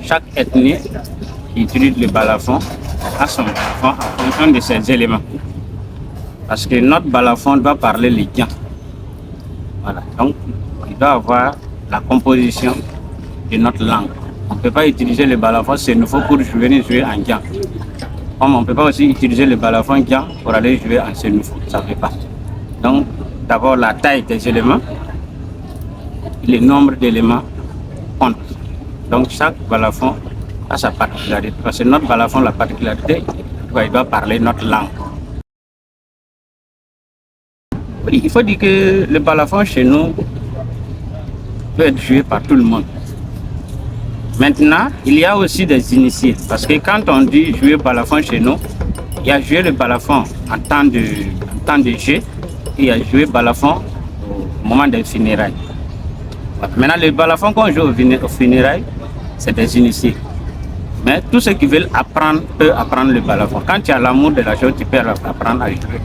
chaque ethnie qui utilise le balafon a son balafon en fonction de ses éléments. Parce que notre balafon doit parler les Dian. Voilà. Donc, il doit avoir la composition de notre langue. On ne peut pas utiliser le balafon sénoufo pour jouer en Dian. Comme on ne peut pas aussi utiliser le balafon Dian pour aller jouer en sénoufo. Ça ne fait pas. Donc, d'abord la taille des éléments, le nombre d'éléments compte. Donc, chaque balafon a sa particularité. Parce que notre balafon, la particularité, il doit parler notre langue. Oui, il faut dire que le balafon chez nous peut être joué par tout le monde. Maintenant, il y a aussi des initiés. Parce que quand on dit jouer balafon chez nous, il y a joué le balafon en temps de jeu et il y a joué balafon au moment des funérailles. Maintenant, le balafon qu'on joue aux funérailles, c'est des initiés. Mais tous ceux qui veulent apprendre peuvent apprendre le balafon. Quand tu as l'amour de la chose, tu peux apprendre à jouer.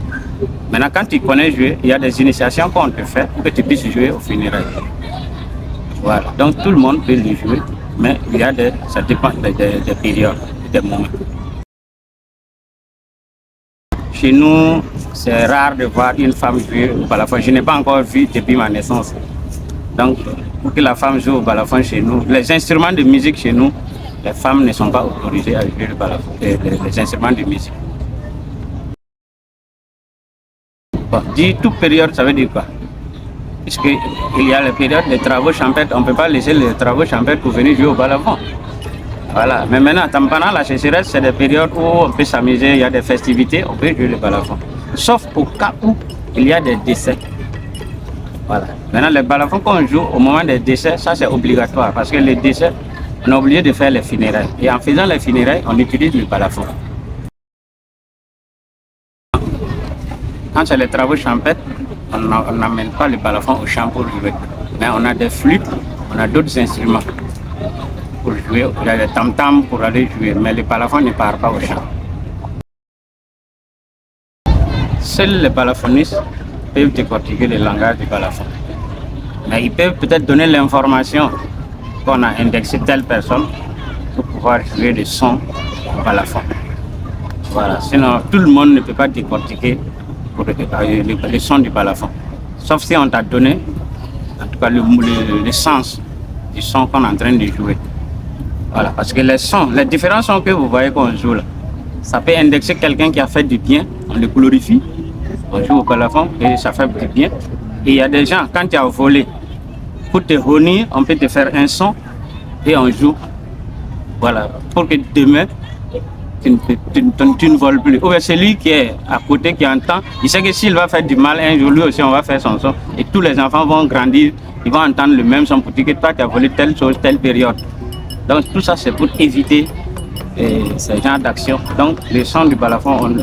Maintenant, quand tu connais jouer, il y a des initiations qu'on te fait pour que tu puisses jouer aux funérailles. Voilà. Donc tout le monde peut le jouer, mais ça dépend des périodes, des moments. Chez nous, c'est rare de voir une femme jouer au balafon. Je n'ai pas encore vu depuis ma naissance. Donc, pour que la femme joue au balafon chez nous, les instruments de musique chez nous, les femmes ne sont pas autorisées à jouer le balafon, les instruments de musique. Bon, dit toute période, ça veut dire quoi? Puisqu'il y a les périodes des travaux champêtres, on ne peut pas laisser les travaux champêtres pour venir jouer au balafon. Voilà. Mais maintenant, pendant la sécheresse, c'est des périodes où on peut s'amuser, il y a des festivités, on peut jouer le balafon. Sauf au cas où il y a des décès. Voilà. Maintenant, les balafons qu'on joue au moment des décès, ça c'est obligatoire. Parce que les décès, on est obligé de faire les funérailles. Et en faisant les funérailles, on utilise le balafon. Quand c'est les travaux champêtres, on n'amène pas le balafon au champ pour jouer. Mais on a des flûtes, on a d'autres instruments pour jouer. Il y a des tam-tams pour aller jouer, mais le balafon ne part pas au champ. Seuls les balafonistes peuvent décortiquer le langage du balafon. Mais ils peuvent peut-être donner l'information qu'on a indexé telle personne pour pouvoir jouer le son au balafon. Voilà. Sinon, tout le monde ne peut pas décortiquer pour le son du balafon. Sauf si on t'a donné, en tout cas, le sens du son qu'on est en train de jouer. Voilà, parce que les différents sons que vous voyez qu'on joue là, ça peut indexer quelqu'un qui a fait du bien, on le glorifie, on joue au balafon et ça fait du bien. Et il y a des gens, quand tu as volé, pour te honir, on peut te faire un son et on joue. Voilà, pour que demain, tu ne voles plus. Ou celui qui est à côté, qui entend, il sait que s'il va faire du mal un jour, lui aussi on va faire son son. Et tous les enfants vont grandir, ils vont entendre le même son pour dire que toi tu as volé telle chose, telle période. Donc tout ça c'est pour éviter ce genre d'action. Donc le son du balafon,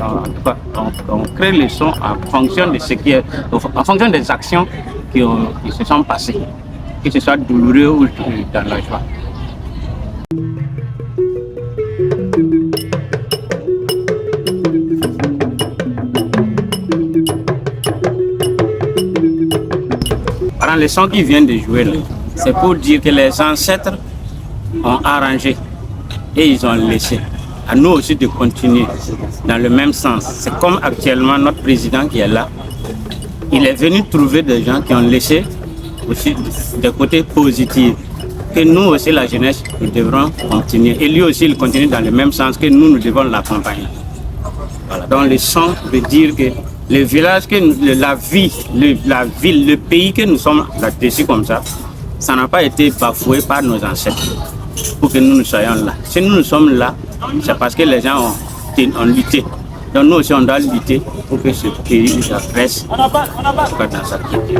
on crée le son en fonction de ce qui est, en fonction des actions qui se sont passées, que ce soit douloureux ou dans la joie. Les sons qui viennent de jouer là, c'est pour dire que les ancêtres ont arrangé et ils ont laissé. À nous aussi de continuer dans le même sens. C'est comme actuellement notre président qui est là. Il est venu trouver des gens qui ont laissé aussi des côtés positifs. Que nous aussi, la jeunesse, nous devrons continuer. Et lui aussi, il continue dans le même sens que nous devons l'accompagner. Voilà. Donc le son veut dire que le village, la ville, le pays que nous sommes là-dessus comme ça n'a pas été bafoué par nos ancêtres pour que nous soyons là. Si nous sommes là, c'est parce que les gens ont lutté. Donc nous aussi, on doit lutter pour que ce pays reste dans sa qualité.